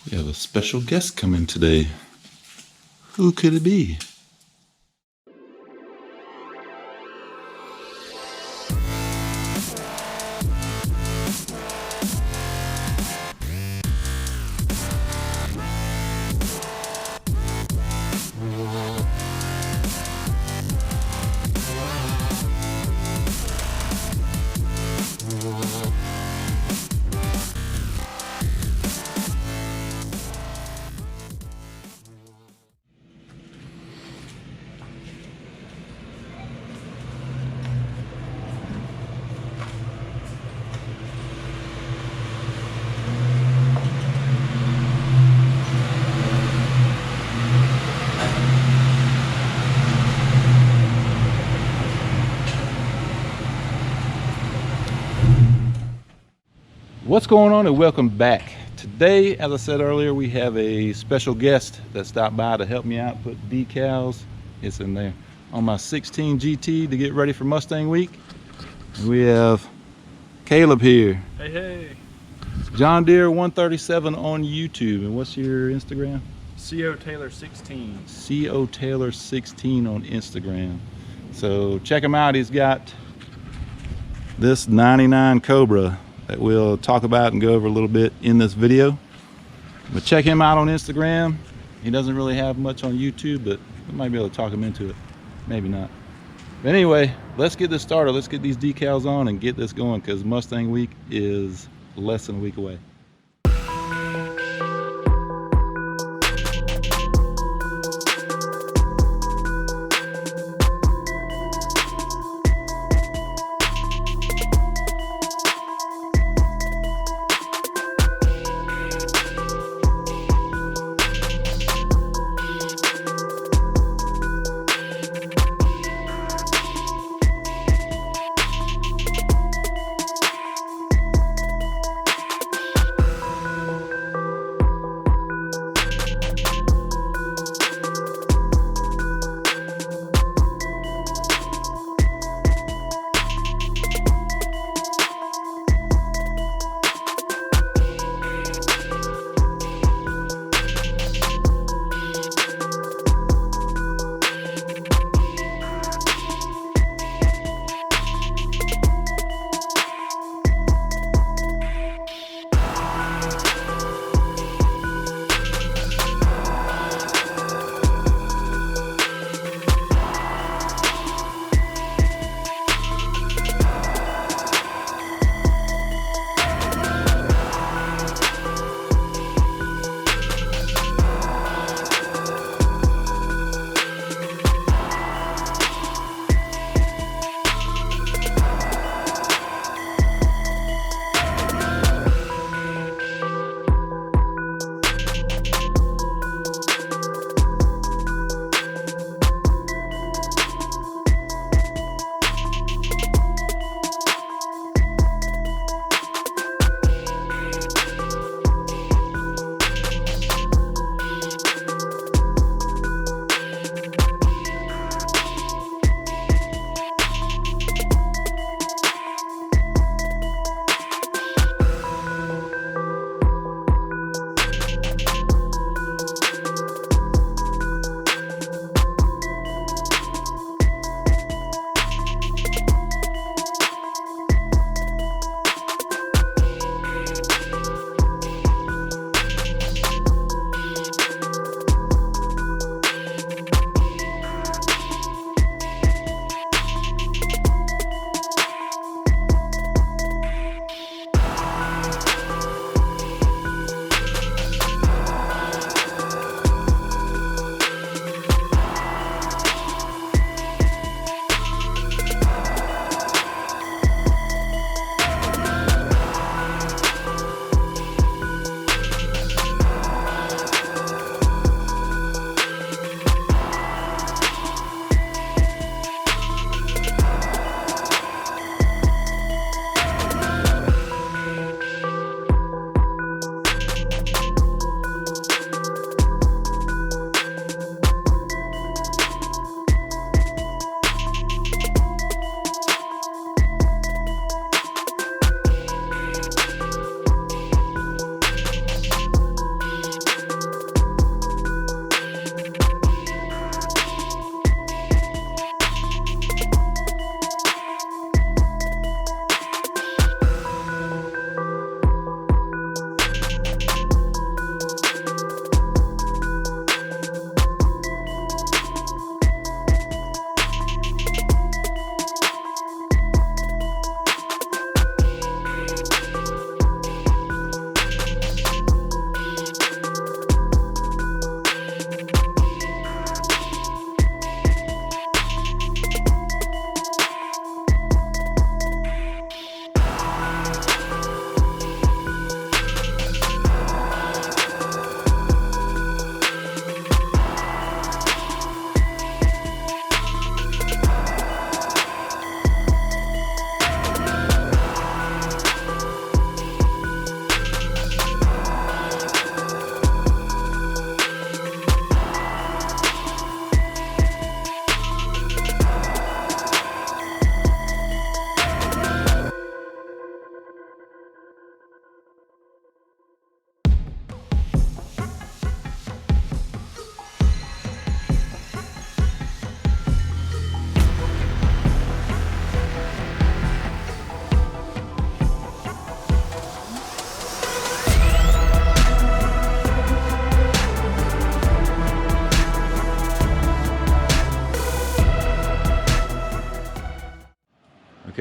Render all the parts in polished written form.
We have a special guest coming today. Who could it be? What's going on, and welcome back. Today, as I said earlier, we have a special guest that stopped by to help me out put decals. It's in there on my 16 GT to get ready for Mustang week. We have Caleb here. Hey, hey. John Deere 137 on YouTube. And what's your Instagram? CO Taylor 16. CO Taylor 16 on Instagram. So check him out. He's got this 99 Cobra that we'll talk about and go over a little bit in this video. But check him out on Instagram. He doesn't really have much on YouTube, but we might be able to talk him into it. Maybe not. But anyway, let's get this started. Let's get these decals on and get this going, because Mustang week is less than a week away.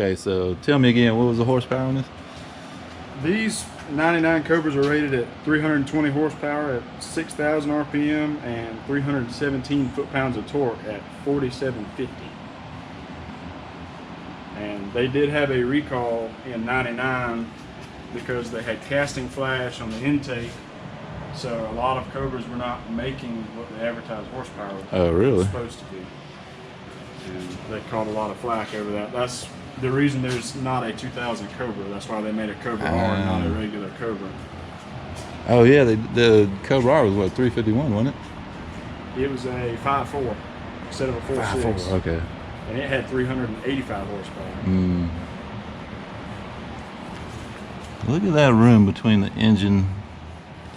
Okay, so tell me again, what was the horsepower on this? These 99 Cobras are rated at 320 horsepower at 6,000 RPM and 317 foot-pounds of torque at 4750. And they did have a recall in 99 because they had casting flash on the intake. So a lot of Cobras were not making what the advertised horsepower was supposed to be. And they caught a lot of flack over that. That's the reason there's not a 2000 Cobra. That's why they made a Cobra R and not a regular Cobra. Oh yeah, the Cobra R was what, 351, wasn't it? It was a 5.4 instead of a 4.6. 5.4, okay. And it had 385 horsepower. Look at that room between the engine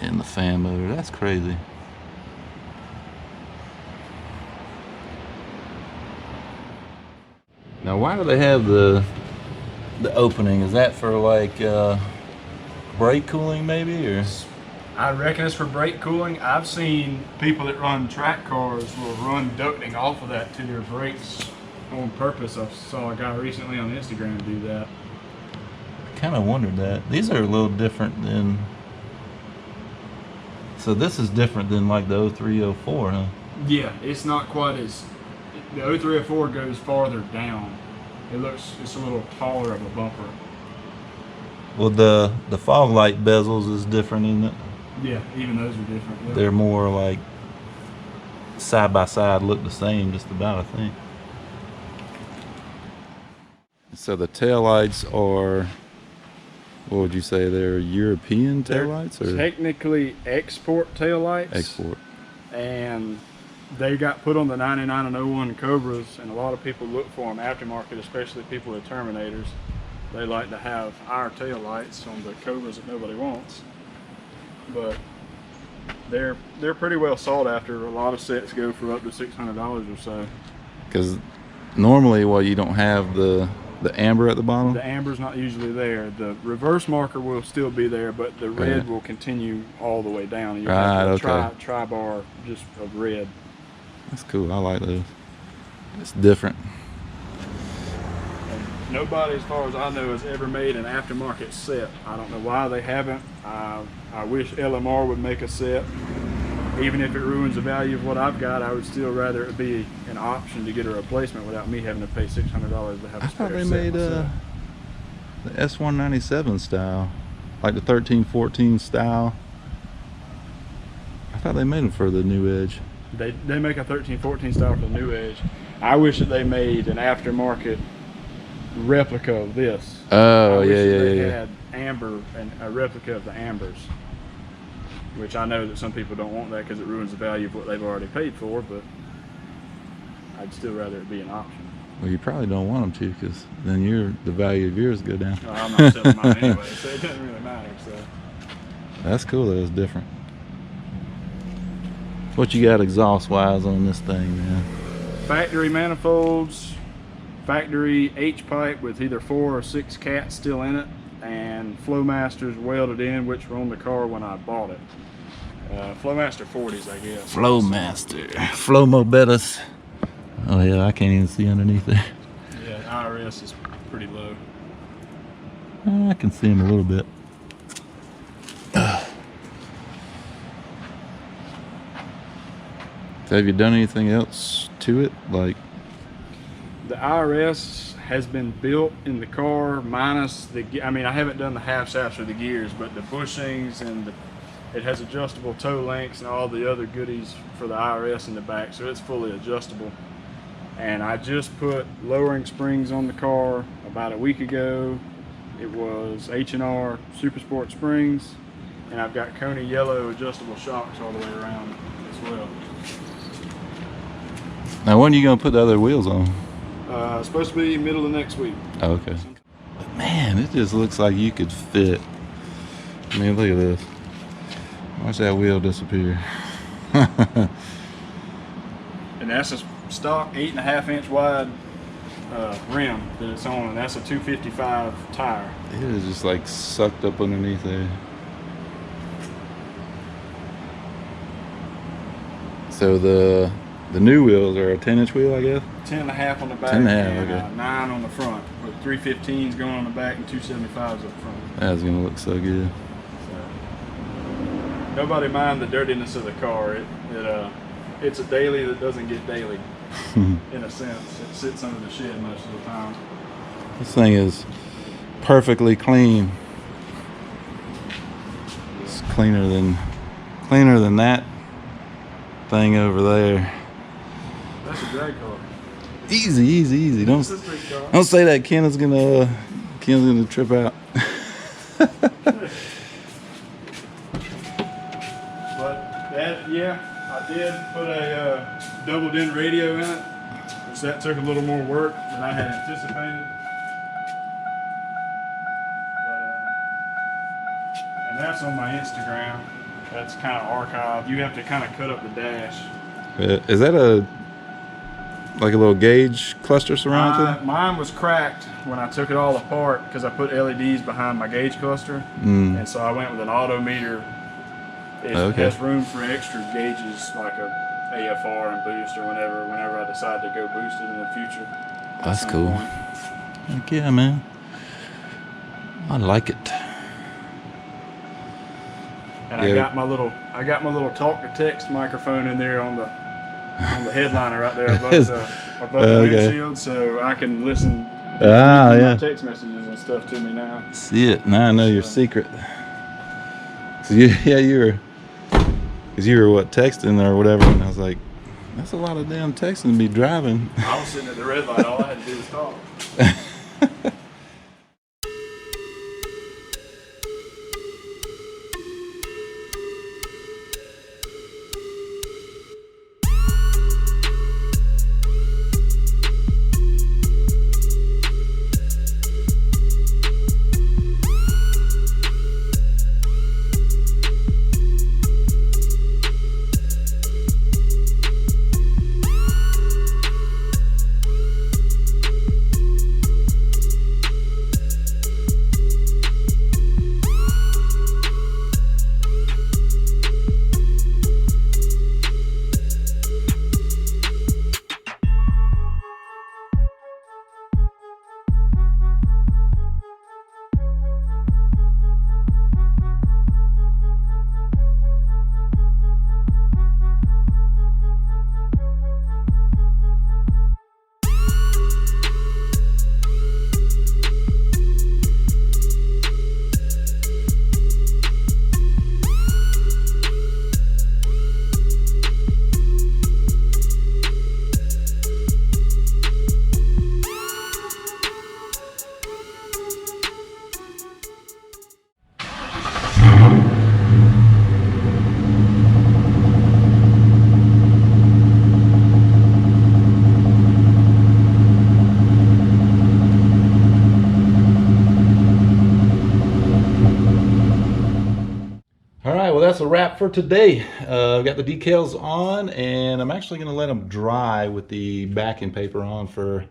and the fan motor. That's crazy. Now, why do they have the opening? Is that for like brake cooling, maybe, or? I reckon it's for brake cooling. I've seen people that run track cars will run ducting off of that to their brakes on purpose. I saw a guy recently on Instagram do that. I kind of wondered that. These are a little different than. So this is different than like the 0304, huh? Yeah, it's not quite as. The 0304 goes farther down. It's a little taller of a bumper. Well, the fog light bezels is different, isn't it? Yeah, even those are different. Yeah. They're more like side by side, look the same, just about, I think. So the taillights are, what would you say, they're European taillights, or technically export taillights? Export. And they got put on the 99 and 01 Cobras, and a lot of people look for them aftermarket, especially people with Terminators. They like to have our tail lights on the Cobras that nobody wants, but they're pretty well sought after. A lot of sets go for up to $600 or so. Because normally, well, you don't have the amber at the bottom. The amber's not usually there. The reverse marker will still be there, but the red will continue all the way down. You have a tri-bar just of red. That's cool. I like those. It's different. And nobody, as far as I know, has ever made an aftermarket set. I don't know why they haven't. I wish LMR would make a set. Even if it ruins the value of what I've got, I would still rather it be an option to get a replacement without me having to pay $600 to have a spare set. I thought they made the S197 style, like the 1314 style. I thought they made them for the New Edge. They make a 1314 style for the New Edge. I wish that they made an aftermarket replica of this. Oh, I wish they yeah. had amber and a replica of the ambers, which I know that some people don't want that because it ruins the value of what they've already paid for, but I'd still rather it be an option. Well, you probably don't want them to, because then the value of yours go down. No, I'm not selling mine anyway, so it doesn't really matter. So that's cool. That was different. What you got exhaust wise on this thing, man? Factory manifolds, factory H-pipe with either 4 or 6 cats still in it, and Flowmasters welded in, which were on the car when I bought it. Flowmaster 40s, I guess. Flowmaster. Flowmo Bettas. Oh yeah, I can't even see underneath there. Yeah, IRS is pretty low. I can see him a little bit. So have you done anything else to it? Like, the IRS has been built in the car minus I haven't done the half shafts or the gears, but the bushings and it has adjustable toe lengths and all the other goodies for the IRS in the back, so it's fully adjustable. And I just put lowering springs on the car about a week ago. It was H&R Super Sport springs, and I've got Coney yellow adjustable shocks all the way around as well. now when are you gonna put the other wheels on? It's supposed to be middle of next week. Oh, okay. But man, it just looks like you could fit. I mean, look at this. Watch that wheel disappear. And that's a stock 8.5 inch wide rim that it's on, and that's a 255 tire. It is just like sucked up underneath there. So the The new wheels are a 10-inch wheel, I guess. 10.5 on the back 10.5, and okay. 9 on the front, with 315s going on the back and 275s up front. That's gonna look so good. So, nobody mind the dirtiness of the car. It's a daily that doesn't get daily, in a sense. It sits under the shed most of the time. This thing is perfectly clean. It's cleaner than that thing over there. That's a drag car. Easy, easy, easy. Don't say that. Ken's gonna trip out. But that, yeah, I did put a double din radio in it, which that took a little more work than I had anticipated. But, and that's on my Instagram. That's kind of archived. You have to kind of cut up the dash. Is that like a little gauge cluster surround to it? Mine was cracked when I took it all apart because I put LEDs behind my gauge cluster, and so I went with an auto meter. It has room for extra gauges like a AFR and boost or whenever I decide to go boosted in the future. That's cool. Heck yeah, man. I like it. And I got my little talk to text microphone in there on the headliner right there above the windshield, so I can listen to text messages and stuff to me now. See it now. I know your secret. So you were what, texting or whatever, and I was like, that's a lot of damn texting to be driving. I was sitting at the red light. All I had to do was talk. That's a wrap for today. I've got the decals on, and I'm actually going to let them dry with the backing paper on for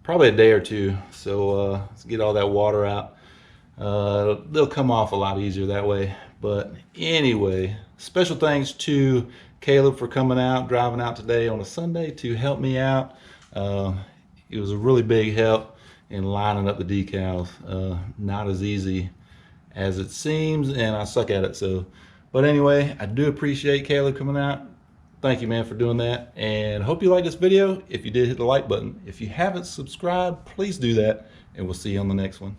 probably a day or two. So let's get all that water out. They'll come off a lot easier that way. But anyway, special thanks to Caleb for coming out, driving out today on a Sunday to help me out. It was a really big help in lining up the decals. Not as easy as it seems, and I suck at it. But anyway, I do appreciate Caleb coming out. Thank you, man, for doing that, and hope you liked this video. If you did, hit the like button. If you haven't subscribed, please do that, and we'll see you on the next one.